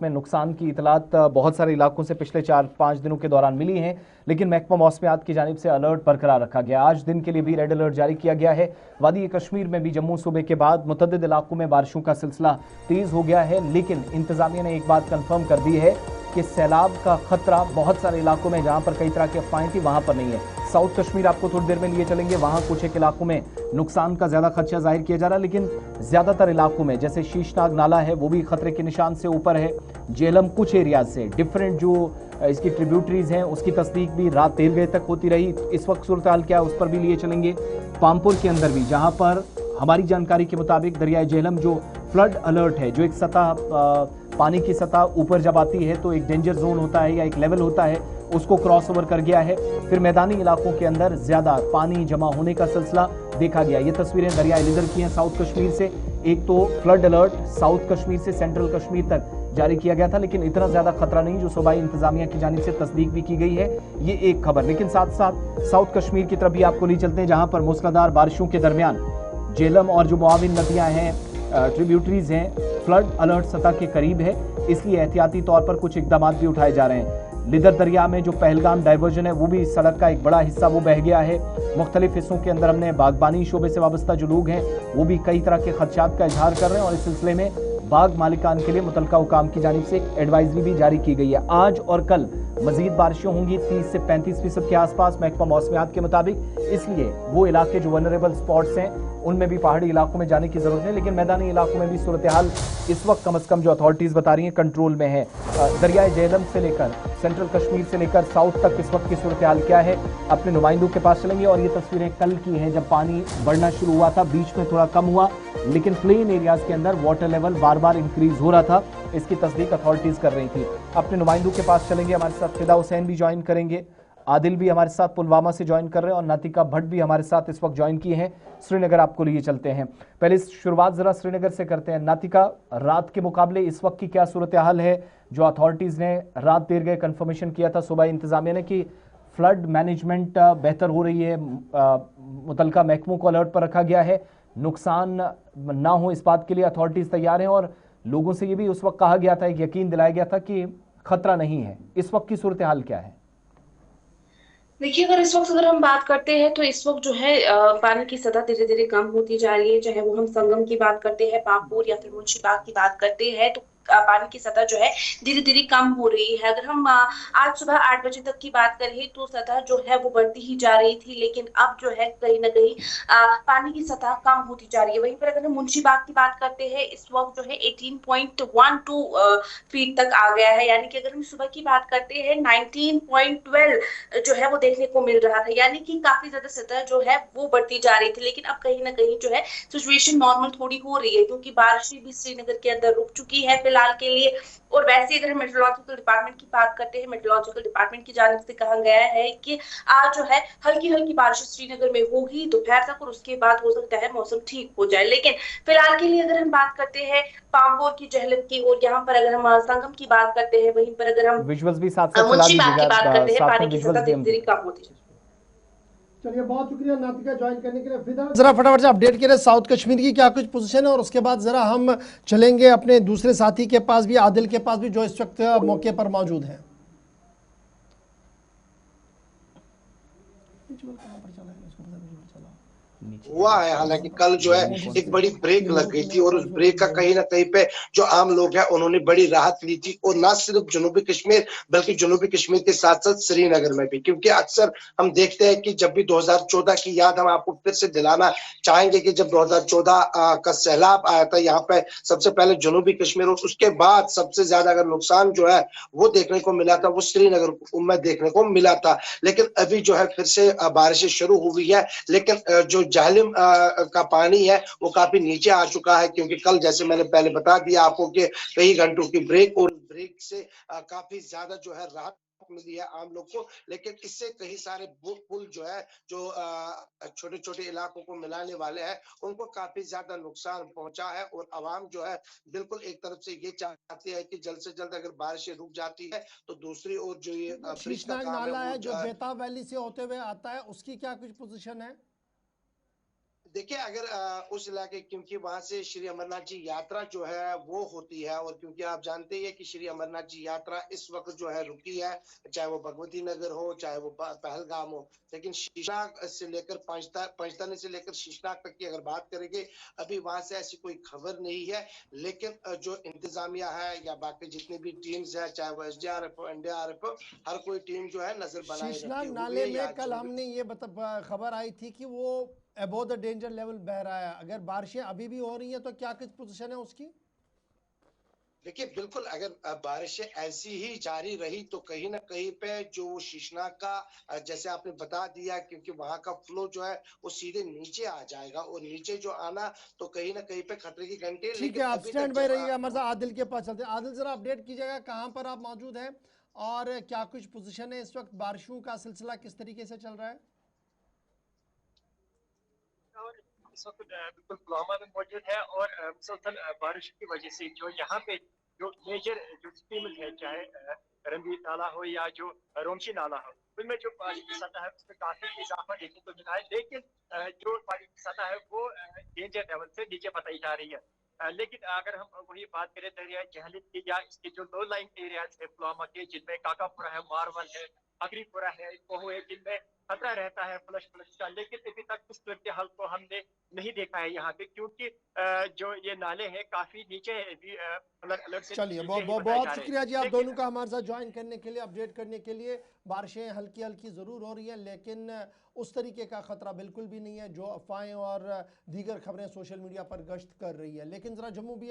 में नुकसान की इतलात बहुत सारे इलाकों से पिछले 4-5 दिनों के दौरान मिली हैं, लेकिन महकमा मौसमियात की जानिब से अलर्ट बरकरार रखा गया। आज दिन के लिए भी रेड अलर्ट जारी किया गया है। वादी कश्मीर में भी जम्मू सूबे के बाद मुतअद्दिद इलाकों में बारिशों का सिलसिला तेज हो गया है, लेकिन इंतजामिया ने एक बात कंफर्म कर दी है कि सैलाब का खतरा बहुत सारे इलाकों में, जहां पर कई तरह की अफवाहें थी, वहां पर नहीं है। साउथ कश्मीर आपको थोड़ी देर में लिए चलेंगे, वहां कुछ एक इलाकों में नुकसान का ज्यादा खदशा जाहिर किया जा रहा है, लेकिन ज्यादातर इलाकों में जैसे शीशनाग नाला है वो भी खतरे के निशान से ऊपर है। जेलम कुछ एरियाज से डिफरेंट जो इसकी ट्रिब्यूटरीज हैं उसकी तस्दीक भी रात 13 बजे तक होती रही। इस वक्त सूरत हाल क्या है उस पर भी लिए चलेंगे। पामपुर के अंदर भी, जहां पर हमारी जानकारी के मुताबिक दरियाए जेहलम जो फ्लड अलर्ट है, जो एक सतह पानी की सतह ऊपर जब आती है तो एक डेंजर जोन होता है या एक लेवल होता है, उसको क्रॉस ओवर कर गया है। फिर मैदानी इलाकों के अंदर ज्यादा पानी जमा होने का सिलसिला देखा गया। ये तस्वीरें दरियाए लिदर की हैं साउथ कश्मीर से। एक तो फ्लड अलर्ट साउथ कश्मीर से सेंट्रल कश्मीर तक जारी किया गया था, लेकिन इतना ज्यादा खतरा नहीं जो सूबाई इंतजामिया की जानिब से तस्दीक भी की गई है। ये एक खबर, लेकिन साथ साथ साउथ कश्मीर की तरफ भी आपको ले चलते हैं, जहां पर मूसलाधार बारिशों के दरमियान जेलम और जो मुआविन नदियां हैं, ट्रिब्यूटरीज हैं, फ्लड अलर्ट सतह के करीब है, इसलिए एहतियाती तौर पर कुछ इकदाम भी उठाए जा रहे हैं। लिदर दरिया में जो पहलगाम डाइवर्जन है वो भी सड़क का एक बड़ा हिस्सा वो बह गया है। मुख्तलिफ हिस्सों के अंदर हमने बागबानी शोबे से वाबस्ता जो लोग हैं वो भी कई तरह के खदशात का इजहार कर रहे हैं, और इस सिलसिले में बाग मालिकान के लिए मुतलका हुकाम की जानिब से एक एडवाइजरी भी जारी की गई है। आज और कल मजीद बारिशें होंगी 30 से 35% के आसपास महकमा मौसमियात के मुताबिक, इसलिए वो इलाके जो वनरेबल स्पॉट्स हैं उनमें भी पहाड़ी इलाकों में जाने की जरूरत है, लेकिन मैदानी इलाकों में भी सूरत हाल इस वक्त कम अज कम जो अथॉरिटीज बता रही हैं कंट्रोल में है। दरियाए जेहलम से लेकर सेंट्रल कश्मीर से लेकर साउथ तक इस वक्त की सूरत हाल क्या है, अपने नुमाइंदों के पास चलेंगे। और ये तस्वीरें कल की हैं जब पानी बढ़ना शुरू हुआ था, बीच में थोड़ा कम हुआ, लेकिन प्लेन एरियाज के अंदर वाटर लेवल बार बार इंक्रीज हो रहा था, इसकी तस्दीक अथॉरिटीज कर रही थी। अपने नुमाइंदों के पास चलेंगे, हमारे साथ फिदा हुसैन भी ज्वाइन करेंगे, आदिल भी हमारे साथ पुलवामा से ज्वाइन कर रहे हैं, और नातिका भट्ट भी हमारे साथ इस वक्त ज्वाइन किए हैं। श्रीनगर आपको लिए चलते हैं। पहले शुरुआत जरा श्रीनगर से करते हैं। नातिका, रात के मुकाबले इस वक्त की क्या सूरत हाल है? जो अथॉरिटीज ने रात देर गए कंफर्मेशन किया था सूबाई इंतजामिया ने कि फ्लड मैनेजमेंट बेहतर हो रही है, मुतलका महकमों को अलर्ट पर रखा गया है, नुकसान ना हो इस बात के लिए अथॉरिटीज तैयार हैं, और लोगों से ये भी उस वक्त कहा गया था, एक यकीन दिलाया गया था कि खतरा नहीं है। इस वक्त की सूरत हाल क्या है? देखिए, अगर हम बात करते हैं तो इस वक्त जो है पानी की सतह धीरे धीरे कम होती जा रही है। चाहे वो हम संगम की बात करते हैं, पापुर या फिर मुंशीबाग की बात करते हैं, तो पानी की सतह जो है धीरे धीरे कम हो रही है। अगर हम आज सुबह 8 बजे तक की बात करें तो सतह जो है वो बढ़ती ही जा रही थी, लेकिन अब जो है कहीं ना कहीं पानी की सतह कम होती जा रही है। वहीं पर अगर हम मुंशीबाग की बात करते हैं, इस वक्त जो है 18.12 फीट तक आ गया है। यानी कि अगर हम सुबह की बात करते हैं 19.12 जो है वो देखने को मिल रहा था, यानी कि काफी ज्यादा सतह जो है वो बढ़ती जा रही थी। लेकिन अब कहीं ना कहीं जो है सिचुएशन नॉर्मल थोड़ी हो रही है, क्योंकि बारिश भी श्रीनगर के अंदर रुक चुकी है फिलहाल के लिए। और वैसे अगर हम मेट्रोलॉजिकल डिपार्टमेंट की बात करते हैं, मेट्रोलॉजिकल डिपार्टमेंट की जानिब से कहा गया है कि आज जो है हल्की हल्की बारिश श्रीनगर में होगी दोपहर तक, और उसके बाद हो सकता है मौसम ठीक हो जाए। लेकिन फिलहाल के लिए अगर हम बात करते हैं पाम्बोर की, जहलम की, और यहाँ पर अगर हम संगम की बात करते हैं, वहीं पर अगर हम विजुअल्स भी साथ साथ चला मुंशी बाग की दीजिएगा, बात करते हैं, साथ में पानी की विजुअल्स सतह भी धीरे हम धीरे देखें। कम होती है। चलिए, बहुत शुक्रिया नातिका ज्वाइन करने के लिए। फिदा जरा फटाफट से अपडेट करें साउथ कश्मीर की क्या कुछ पोजीशन है, और उसके बाद जरा हम चलेंगे अपने दूसरे साथी के पास भी, आदिल के पास भी, जो इस वक्त मौके पर मौजूद हैं। हुआ है। हालांकि कल जो है एक बड़ी ब्रेक लग गई थी, और उस ब्रेक का कहीं ना कहीं पे जो आम लोग हैं उन्होंने बड़ी राहत ली थी, और ना सिर्फ जनूबी कश्मीर बल्कि जनूबी कश्मीर के साथ साथ श्रीनगर में भी। क्योंकि अक्सर हम देखते हैं कि जब भी 2014 की याद हम आपको फिर से दिलाना चाहेंगे कि जब 2014 का सैलाब आया था यहाँ पे, सबसे पहले जनूबी कश्मीर और उसके बाद सबसे ज्यादा अगर नुकसान जो है वो देखने को मिला था वो श्रीनगर में देखने को मिला था। लेकिन अभी जो है फिर से बारिशें शुरू हुई है, लेकिन जो जहलम का पानी है वो काफी नीचे आ चुका है, क्योंकि कल जैसे मैंने पहले बता दिया आपको कि कई घंटों की ब्रेक, और ब्रेक से काफी ज्यादा जो है राहत मिली है आम लोग को। लेकिन इससे कई सारे पुल जो है, जो छोटे छोटे इलाकों को मिलाने वाले हैं, उनको काफी ज्यादा नुकसान पहुंचा है। और आवाम जो है बिल्कुल एक तरफ से ये चाहती है कि जल्द से जल्द अगर बारिशें रुक जाती है तो दूसरी ओर जो ये ब्रिज का शीशनाग काम है नाला वो है जो बेताब वैली से होते हुए आता है, उसकी क्या कुछ पोजीशन है? देखिए अगर उस इलाके, क्योंकि वहां से श्री अमरनाथ जी यात्रा जो है वो होती है, और क्योंकि आप जानते ही हैं कि श्री अमरनाथ जी यात्रा इस वक्त जो है रुकी है, चाहे वो भगवती नगर हो, चाहे वो पहलगाम हो, लेकिन शीशनाग से लेकर पंचतरणी से लेकर शीशनाग तक की अगर बात करेंगे, अभी वहां से ऐसी कोई खबर नहीं है। लेकिन जो इंतजामिया है या बाकी जितनी भी टीम्स है, चाहे वो SDRF हो, NDRF हो, हर कोई टीम जो है नजर बनाए रखे शीशनाग हुए नाले है। में कल हमने ये खबर आई थी कि वो अबोव द डेंजर लेवल बह रहा है। अगर बारिशें अभी भी हो रही हैं तो क्या कुछ पोजीशन है उसकी? देखिए बिल्कुल, अगर बारिशें ऐसी ही जारी रही तो कहीं ना कहीं पे जो शीशनाग का, जैसे आपने बता दिया, क्योंकि वहां का फ्लो जो है वो सीधे नीचे आ जाएगा, और नीचे जो आना तो कहीं ना कहीं पे खतरे की घंटी है। ठीक है, लेकिन आप अभी तक स्टैंड बाय जब रहिएगा। मर्जा आदिल के पास चलते हैं। आदिल जरा अपडेट कीजिएगा कहाँ पर आप मौजूद हैं और क्या कुछ पोजीशन है इस वक्त, बारिशों का सिलसिला किस तरीके से चल रहा है? और इस वक्त बिल्कुल पुलवामा में मौजूद है, और मुसलसल बारिश की वजह से जो यहाँ पे जो मेजर जो स्ट्रीम्स है, चाहे रंबी नाला हो या जो रोमशी नाला हो, उनमें जो पानी की सतह है उसमें काफी इजाफा देखने को मिला है। लेकिन जो पानी की सतह है वो डेंजर लेवल से नीचे बताई जा रही है। लेकिन अगर हम वही बात करें दरिया जहलीम की या इसके जो लो लाइन एरियाज है पुलवामा के, जिनमें काकापुरा है, मारवल है, अगरीपुरा है, कोहो है, जिनमें खतरा रहता है फ्लश का, लेकिन अभी तक इस सूरत हाल को हमने नहीं देखा है यहाँ पे, क्योंकि जो ये नाले हैं काफी नीचे है, अभी अलर्ट से चलिए, नीचे ही बताए बहुत जा रहे शुक्रिया जी आप लेकिन दोनों का हमारे साथ ज्वाइन करने के लिए, अपडेट करने के लिए। बारिशें हल्की हल्की ज़रूर हो रही हैं, लेकिन उस तरीके का ख़तरा बिल्कुल भी नहीं है जो अफवाहें और दीगर खबरें सोशल मीडिया पर गश्त कर रही है। लेकिन ज़रा जम्मू भी